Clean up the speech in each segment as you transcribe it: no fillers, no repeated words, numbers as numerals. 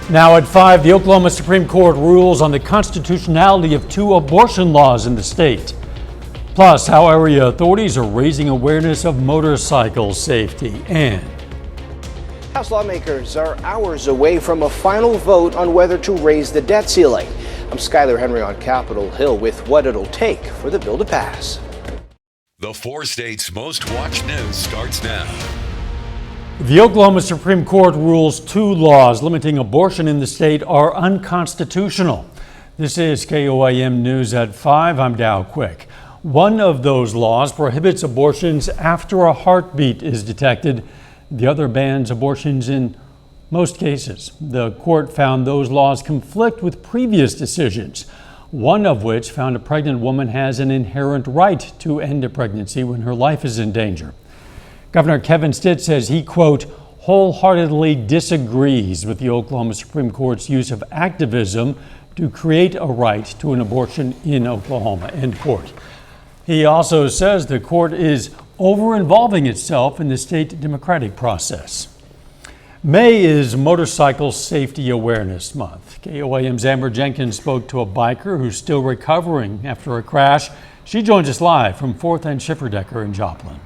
Now at 5, the Oklahoma Supreme Court rules on the constitutionality of 2 abortion laws in the state. Plus, how area authorities are raising awareness of motorcycle safety. And House lawmakers are hours away from a final vote on whether to raise the debt ceiling. I'm Skyler Henry on Capitol Hill with what it'll take for the bill to pass. The 4 states' most watched news starts now. the Oklahoma Supreme Court rules 2 laws limiting abortion in the state are unconstitutional. This is KOAM News at 5. I'm Dow Quick. One of those laws prohibits abortions after a heartbeat is detected. The other bans abortions in most cases. The court found those laws conflict with previous decisions, one of which found a pregnant woman has an inherent right to end a pregnancy when her life is in danger. Governor Kevin Stitt says he, quote, wholeheartedly disagrees with the Oklahoma Supreme Court's use of activism to create a right to an abortion in Oklahoma, end quote. He also says the court is over-involving itself in the state democratic process. May is Motorcycle Safety Awareness Month. KOAM's Amber Jenkins spoke to a biker who's still recovering after a crash. She joins us live from 4th and Schifferdecker in Joplin.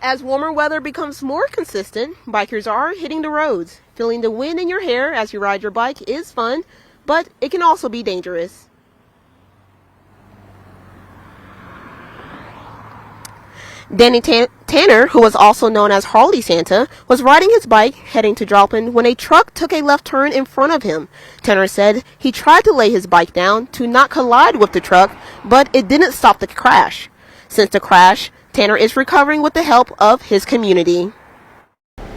As warmer weather becomes more consistent, bikers are hitting the roads. Feeling the wind in your hair as you ride your bike is fun, but it can also be dangerous. Danny Tanner, who was also known as Harley Santa, was riding his bike heading to Joplin when a truck took a left turn in front of him. Tanner said he tried to lay his bike down to not collide with the truck, but it didn't stop the crash. Since the crash, Tanner is recovering with the help of his community.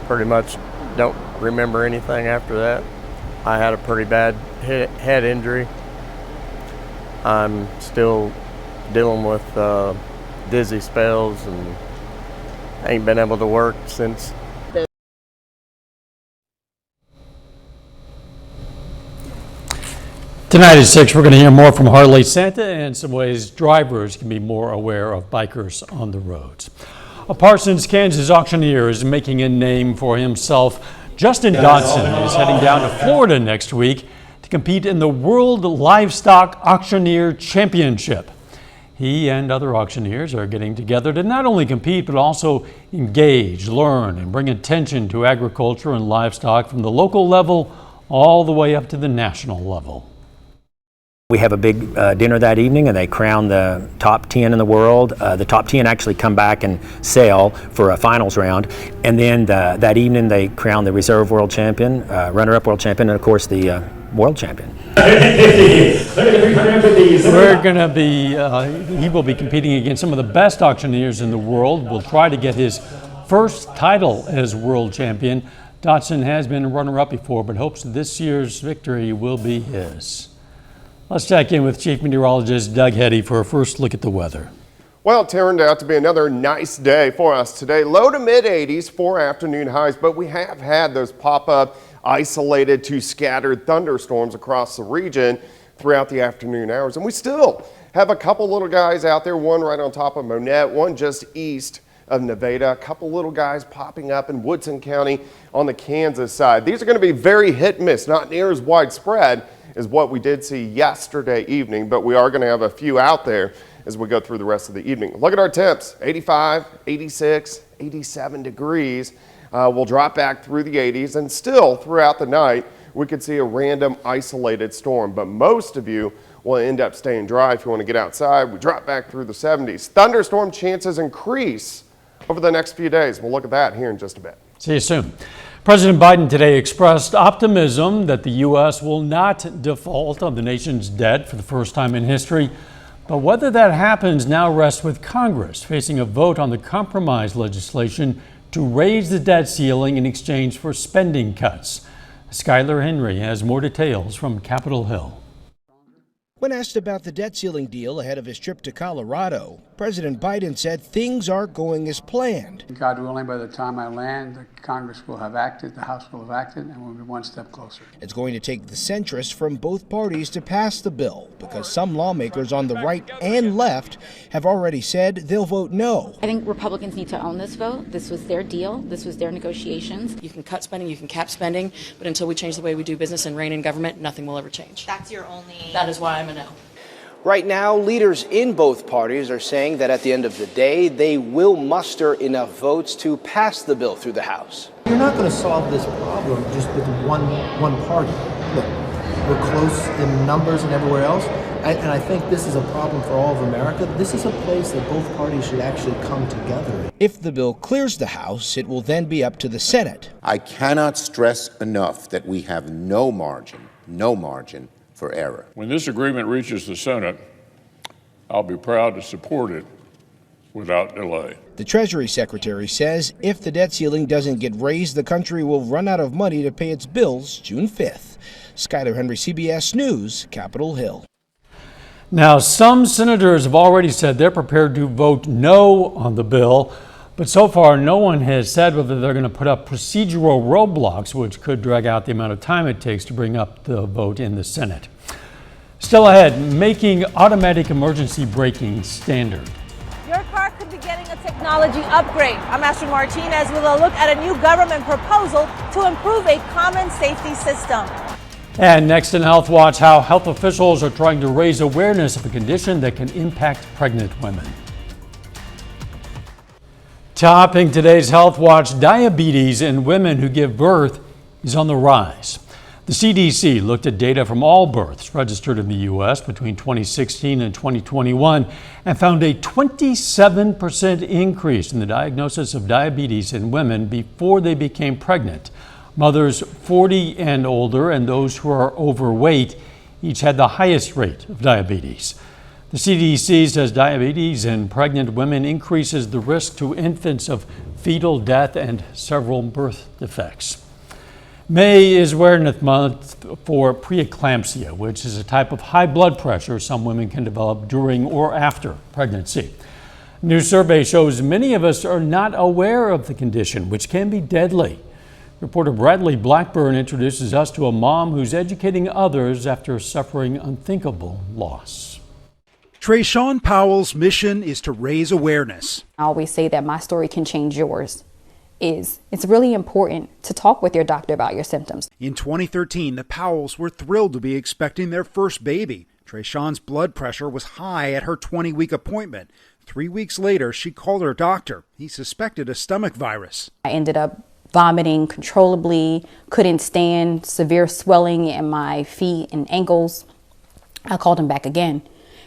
Pretty much don't remember anything after that. I had a pretty bad head injury. I'm still dealing with dizzy spells and ain't been able to work since. Tonight at 6, we're going to hear more from Harley Santa and some ways drivers can be more aware of bikers on the roads. A Parsons, Kansas auctioneer is making a name for himself. Justin Dodson is heading down to Florida next week to compete in the World Livestock Auctioneer Championship. He and other auctioneers are getting together to not only compete, but also engage, learn, and bring attention to agriculture and livestock from the local level all the way up to the national level. We have a big dinner that evening, and they crown the top 10 in the world. The top 10 actually come back and sell for a finals round, and then that evening they crown the reserve world champion, runner-up world champion, and of course the world champion. We're going to be, he will be competing against some of the best auctioneers in the world. We'll try to get his first title as world champion. Dodson has been a runner-up before, but hopes this year's victory will be his. Let's check in with Chief Meteorologist Doug Heddy for a first look at the weather. Well, it turned out to be another nice day for us today. Low to mid 80s for afternoon highs, but we have had those pop-up isolated to scattered thunderstorms across the region throughout the afternoon hours. And we still have a couple little guys out there, one right on top of Monette, one just east of Nevada, a couple little guys popping up in Woodson County on the Kansas side. These are going to be very hit and miss, not near as widespread as what we did see yesterday evening, but we are going to have a few out there as we go through the rest of the evening. Look at our temps, 85, 86, 87 degrees. We'll drop back through the 80s, and still throughout the night, we could see a random isolated storm, but most of you will end up staying dry if you want to get outside. We drop back through the 70s. Thunderstorm chances increase over the next few days. We'll look at that here in just a bit. See you soon. President Biden today expressed optimism that the U.S. will not default on the nation's debt for the first time in history. But whether that happens now rests with Congress, facing a vote on the compromise legislation to raise the debt ceiling in exchange for spending cuts. Skyler Henry has more details from Capitol Hill. When asked about the debt ceiling deal ahead of his trip to Colorado, President Biden said things are going as planned. God willing, by the time I land, the Congress will have acted, the House will have acted, and we'll be one step closer. It's going to take the centrists from both parties to pass the bill because some lawmakers on the right and left have already said they'll vote no. I think Republicans need to own this vote. This was their deal. This was their negotiations. You can cut spending, you can cap spending, but until we change the way we do business and rein in government, nothing will ever change. That's your only... That is why I'm a no. Right now, leaders in both parties are saying that at the end of the day, they will muster enough votes to pass the bill through the House. You're not going to solve this problem just with one party. Look, we're close in numbers and everywhere else, and I think this is a problem for all of America. This is a place that both parties should actually come together. If the bill clears the House, it will then be up to the Senate. I cannot stress enough that we have no margin for error. When this agreement reaches the Senate, I'll be proud to support it without delay. The Treasury Secretary says if the debt ceiling doesn't get raised, the country will run out of money to pay its bills June 5th. Skyler Henry, CBS News, Capitol Hill. Now, some senators have already said they're prepared to vote no on the bill, but so far no one has said whether they're going to put up procedural roadblocks, which could drag out the amount of time it takes to bring up the vote in the Senate. Still ahead, making automatic emergency braking standard. Your car could be getting a technology upgrade. I'm Astrid Martinez with a look at a new government proposal to improve a common safety system. And next in Health Watch, how health officials are trying to raise awareness of a condition that can impact pregnant women. Topping today's Health Watch, diabetes in women who give birth is on the rise. The CDC looked at data from all births registered in the U.S. between 2016 and 2021 and found a 27% increase in the diagnosis of diabetes in women before they became pregnant. Mothers 40 and older and those who are overweight each had the highest rate of diabetes. The CDC says diabetes in pregnant women increases the risk to infants of fetal death and several birth defects. May is Awareness Month for preeclampsia, which is a type of high blood pressure some women can develop during or after pregnancy. A new survey shows many of us are not aware of the condition, which can be deadly. Reporter Bradley Blackburn introduces us to a mom who's educating others after suffering unthinkable loss. Trayshawn Powell's mission is to raise awareness. I always say that my story can change yours. It's really important to talk with your doctor about your symptoms. In 2013, the Powells were thrilled to be expecting their first baby. Trayshawn's blood pressure was high at her 20-week appointment. 3 weeks later, she called her doctor. He suspected a stomach virus. I ended up vomiting controllably, couldn't stand, severe swelling in my feet and ankles. I called him back again.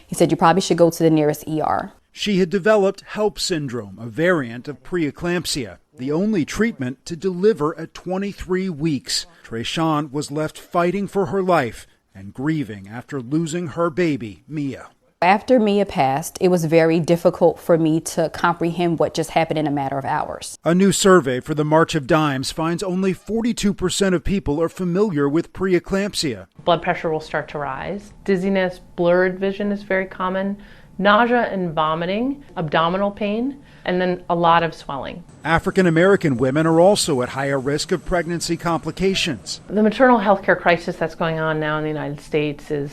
He said, you probably should go to the nearest ER. She had developed HELP syndrome, a variant of preeclampsia, the only treatment to deliver at 23 weeks. Trayshawn was left fighting for her life and grieving after losing her baby, Mia. After Mia passed, it was very difficult for me to comprehend what just happened in a matter of hours. A new survey for the March of Dimes finds only 42% of people are familiar with preeclampsia. Blood pressure will start to rise. Dizziness, blurred vision is very common. Nausea and vomiting, abdominal pain, and then a lot of swelling. African American women are also at higher risk of pregnancy complications. The maternal health care crisis that's going on now in the United States is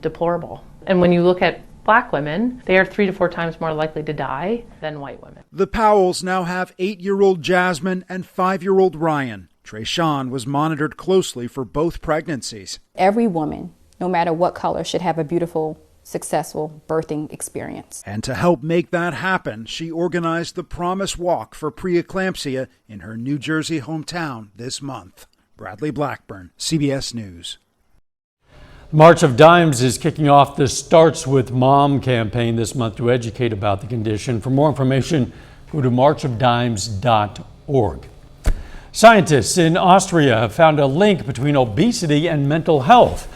deplorable. And when you look at Black women, they are 3 to 4 times more likely to die than white women. The Powells now have 8-year-old Jasmine and 5-year-old Ryan. Trayshawn was monitored closely for both pregnancies. Every woman, no matter what color, should have a beautiful, successful birthing experience. And to help make that happen, she organized the Promise Walk for preeclampsia in her New Jersey hometown this month. Bradley Blackburn, CBS News. March of Dimes is kicking off the Starts With Mom campaign this month to educate about the condition. For more information, go to marchofdimes.org. Scientists in Austria have found a link between obesity and mental health.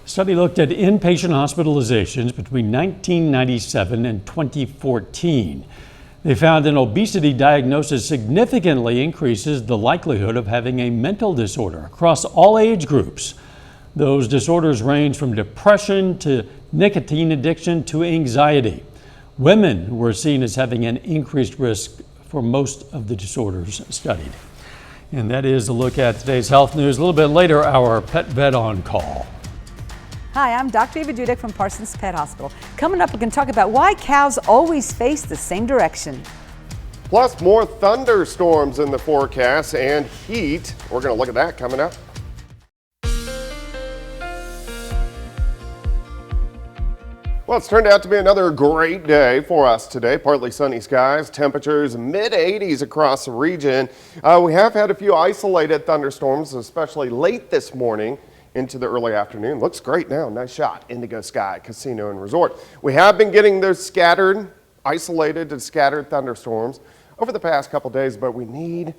The study looked at inpatient hospitalizations between 1997 and 2014. They found an obesity diagnosis significantly increases the likelihood of having a mental disorder across all age groups. Those disorders range from depression to nicotine addiction to anxiety. Women were seen as having an increased risk for most of the disorders studied. And that is a look at today's health news. A little bit later, our pet vet on call. Hi, I'm Dr. Eva Dudek from Parsons Pet Hospital. Coming up, we can talk about why cows always face the same direction. Plus, more thunderstorms in the forecast and heat. We're going to look at that coming up. Well, it's turned out to be another great day for us today. Partly sunny skies, temperatures mid-80s across the region. We have had a few isolated thunderstorms, especially late this morning into the early afternoon. Looks great now. Nice shot. Indigo Sky Casino and Resort. We have been getting those isolated and scattered thunderstorms over the past couple days, but we need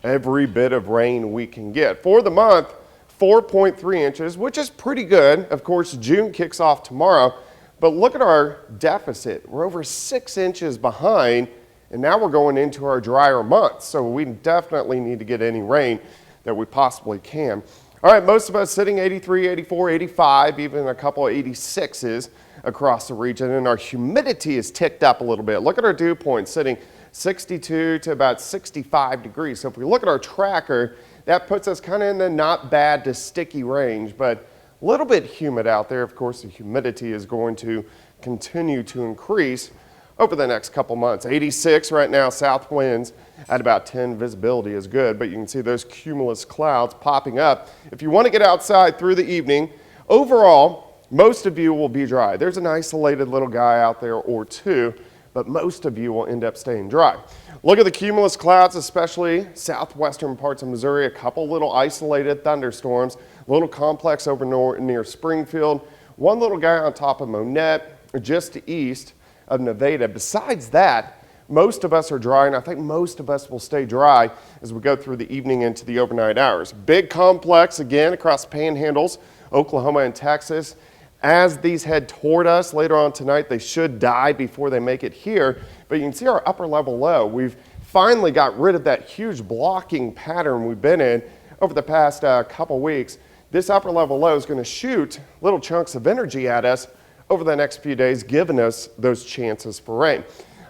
every bit of rain we can get. For the month, 4.3 inches, which is pretty good. Of course, June kicks off tomorrow. But look at our deficit. We're over 6 inches behind, and now we're going into our drier months. So we definitely need to get any rain that we possibly can. All right, most of us sitting 83, 84, 85, even a couple of 86s across the region, and our humidity is ticked up a little bit. Look at our dew point sitting 62 to about 65 degrees. So if we look at our tracker, that puts us kind of in the not bad to sticky range, but a little bit humid out there. Of course, the humidity is going to continue to increase over the next couple months. 86 right now, south winds at about 10. Visibility is good, but you can see those cumulus clouds popping up. If you want to get outside through the evening, overall, most of you will be dry. There's an isolated little guy out there or two, but most of you will end up staying dry. Look at the cumulus clouds, especially southwestern parts of Missouri. A couple little isolated thunderstorms, a little complex over near Springfield, one little guy on top of Monette, just east of Nevada. Besides that, most of us are dry, and I think most of us will stay dry as we go through the evening into the overnight hours. Big complex again across the panhandles, Oklahoma and Texas. As these head toward us later on tonight, they should die before they make it here. But you can see our upper level low. We've finally got rid of that huge blocking pattern we've been in over the past couple weeks. This upper level low is going to shoot little chunks of energy at us over the next few days, giving us those chances for rain.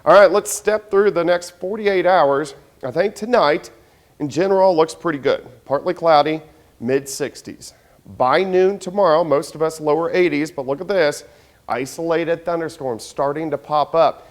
All right, let's step through the next 48 hours. I think tonight, in general, looks pretty good. Partly cloudy, mid-60s. By noon tomorrow, most of us lower 80s, but look at this, isolated thunderstorms starting to pop up.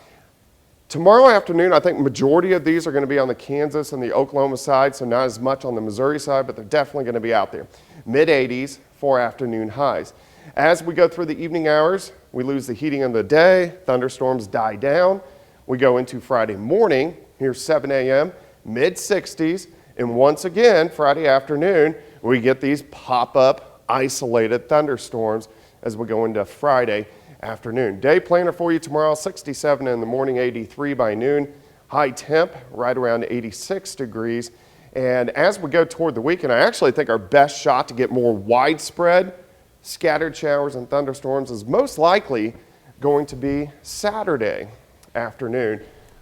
Tomorrow afternoon, I think majority of these are going to be on the Kansas and the Oklahoma side, so not as much on the Missouri side, but they're definitely going to be out there. Mid-80s for afternoon highs. As we go through the evening hours, we lose the heating of the day, thunderstorms die down. We go into Friday morning, here's 7 a.m., mid-60s, and once again, Friday afternoon, we get these pop-up isolated thunderstorms as we go into Friday afternoon. Day planner for you tomorrow, 67 in the morning, 83 by noon. High temp right around 86 degrees. And as we go toward the weekend, I actually think our best shot to get more widespread scattered showers and thunderstorms is most likely going to be Saturday afternoon.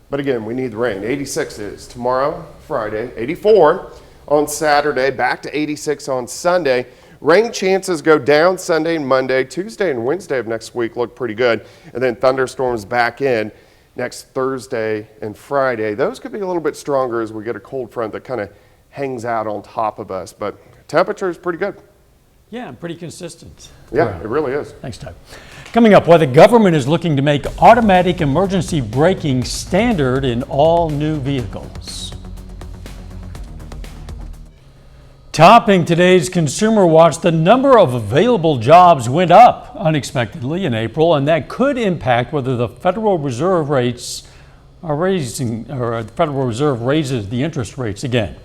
But again, we need the rain. 86 is tomorrow, Friday, 84 on Saturday, back to 86 on Sunday. Rain chances go down Sunday and Monday. Tuesday and Wednesday of next week look pretty good. And then thunderstorms back in next Thursday and Friday. Those could be a little bit stronger as we get a cold front that kind of hangs out on top of us. But temperature is pretty good. Yeah, pretty consistent. Yeah, it really is. Thanks, Todd. Coming up, why the government is looking to make automatic emergency braking standard in all new vehicles. Topping today's Consumer Watch, the number of available jobs went up unexpectedly in April, and that could impact whether the Federal Reserve raises the interest rates again.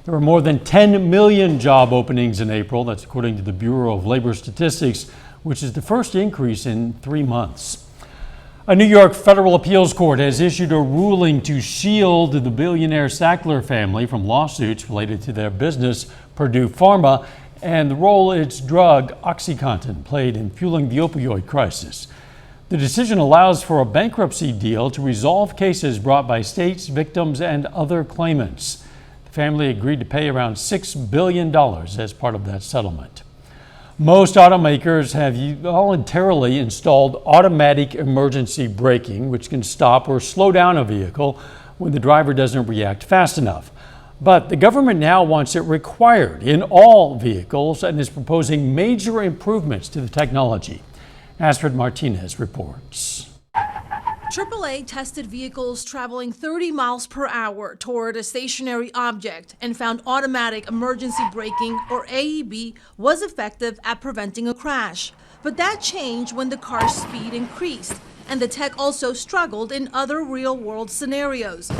There were more than 10 million job openings in April. That's according to the Bureau of Labor Statistics, which is the first increase in 3 months. A New York federal appeals court has issued a ruling to shield the billionaire Sackler family from lawsuits related to their business, Purdue Pharma, and the role its drug OxyContin played in fueling the opioid crisis. The decision allows for a bankruptcy deal to resolve cases brought by states, victims, and other claimants. The family agreed to pay around $6 billion as part of that settlement. Most automakers have voluntarily installed automatic emergency braking, which can stop or slow down a vehicle when the driver doesn't react fast enough. But the government now wants it required in all vehicles and is proposing major improvements to the technology. Astrid Martinez reports. AAA tested vehicles traveling 30 miles per hour toward a stationary object and found automatic emergency braking, or AEB, was effective at preventing a crash. But that changed when the car's speed increased, and the tech also struggled in other real-world scenarios.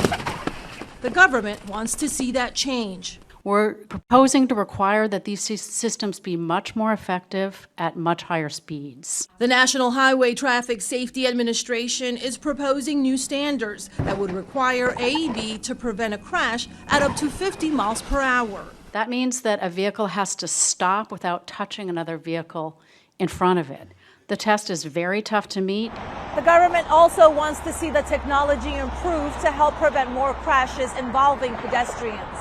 The government wants to see that change. We're proposing to require that these systems be much more effective at much higher speeds. The National Highway Traffic Safety Administration is proposing new standards that would require AEB to prevent a crash at up to 50 miles per hour. That means that a vehicle has to stop without touching another vehicle in front of it. The test is very tough to meet. The government also wants to see the technology improve to help prevent more crashes involving pedestrians.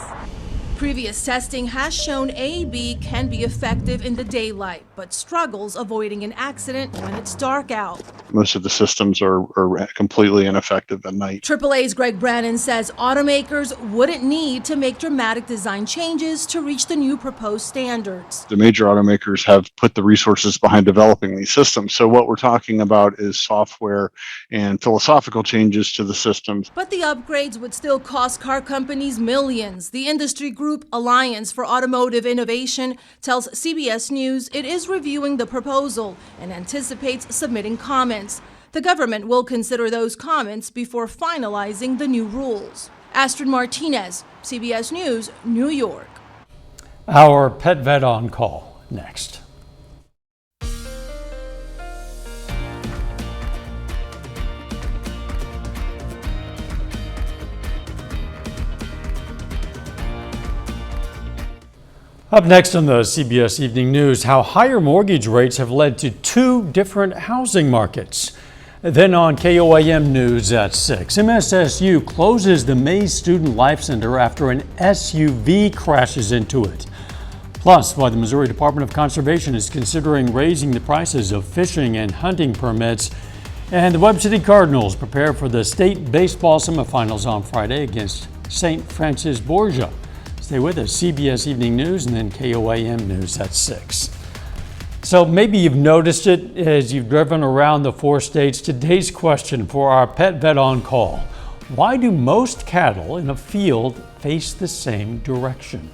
Previous testing has shown AEB can be effective in the daylight, but struggles avoiding an accident when it's dark out. Most of the systems are completely ineffective at night. AAA's Greg Brannon says automakers wouldn't need to make dramatic design changes to reach the new proposed standards. The major automakers have put the resources behind developing these systems. So what we're talking about is software and philosophical changes to the systems. But the upgrades would still cost car companies millions. The industry group Alliance for Automotive Innovation tells CBS News it is reviewing the proposal and anticipates submitting comments. The government will consider those comments before finalizing the new rules. Astrid Martinez, CBS News, New York. Our pet vet on call next. Up next on the CBS Evening News, how higher mortgage rates have led to two different housing markets. Then on KOAM News at 6, MSSU closes the Mays Student Life Center after an SUV crashes into it. Plus, why the Missouri Department of Conservation is considering raising the prices of fishing and hunting permits. And the Webb City Cardinals prepare for the state baseball semifinals on Friday against St. Francis Borgia. Stay with us, CBS Evening News and then KOAM News at 6. So maybe you've noticed it as you've driven around the 4 states. Today's question for our pet vet on call: why do most cattle in a field face the same direction?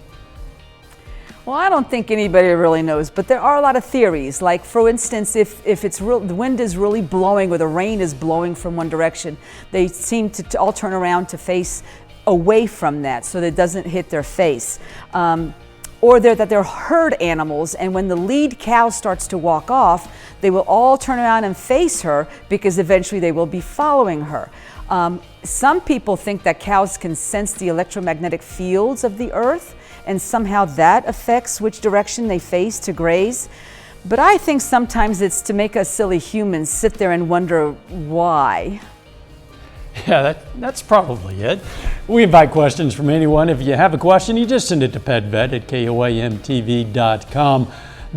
Well, I don't think anybody really knows, but there are a lot of theories. Like, for instance, if it's real, the wind is really blowing or the rain is blowing from one direction, they seem to all turn around to face away from that so that it doesn't hit their face. Or that they're herd animals, and when the lead cow starts to walk off, they will all turn around and face her because eventually they will be following her. Some people think that cows can sense the electromagnetic fields of the earth, and somehow that affects which direction they face to graze. But I think sometimes it's to make us silly humans sit there and wonder why. Yeah, that's probably it. We invite questions from anyone. If you have a question, you just send it to petvet@koamtv.com.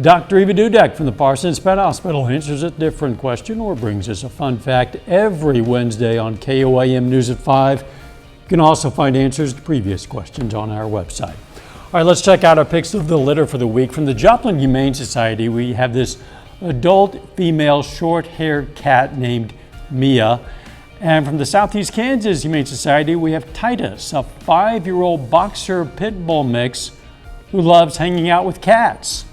Dr. Eva Dudek from the Parsons Pet Hospital answers a different question or brings us a fun fact every Wednesday on KOAM News at 5. You can also find answers to previous questions on our website. All right, let's check out our picks of the litter for the week. From the Joplin Humane Society, we have this adult female short-haired cat named Mia. And from the Southeast Kansas Humane Society, we have Titus, a 5-year-old boxer pit bull mix who loves hanging out with cats.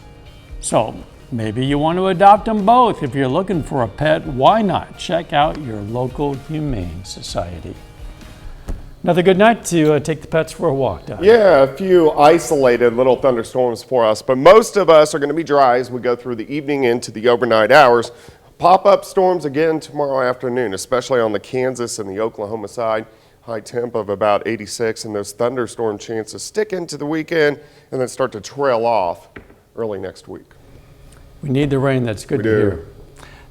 So maybe you want to adopt them both. If you're looking for a pet, why not check out your local Humane Society? Another good night to take the pets for a walk, Doug. Yeah, a few isolated little thunderstorms for us, but most of us are going to be dry as we go through the evening into the overnight hours. Pop-up storms again tomorrow afternoon, especially on the Kansas and the Oklahoma side. High temp of about 86, and those thunderstorm chances stick into the weekend and then start to trail off early next week. We need the rain. That's good to hear.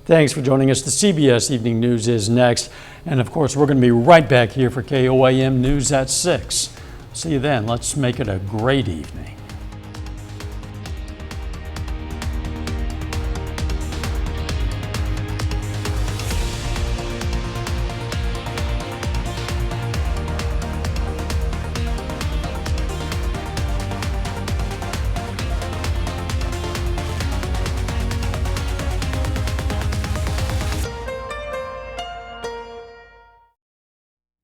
Thanks for joining us. The CBS Evening News is next. And of course, we're going to be right back here for KOAM News at 6. See you then. Let's make it a great evening.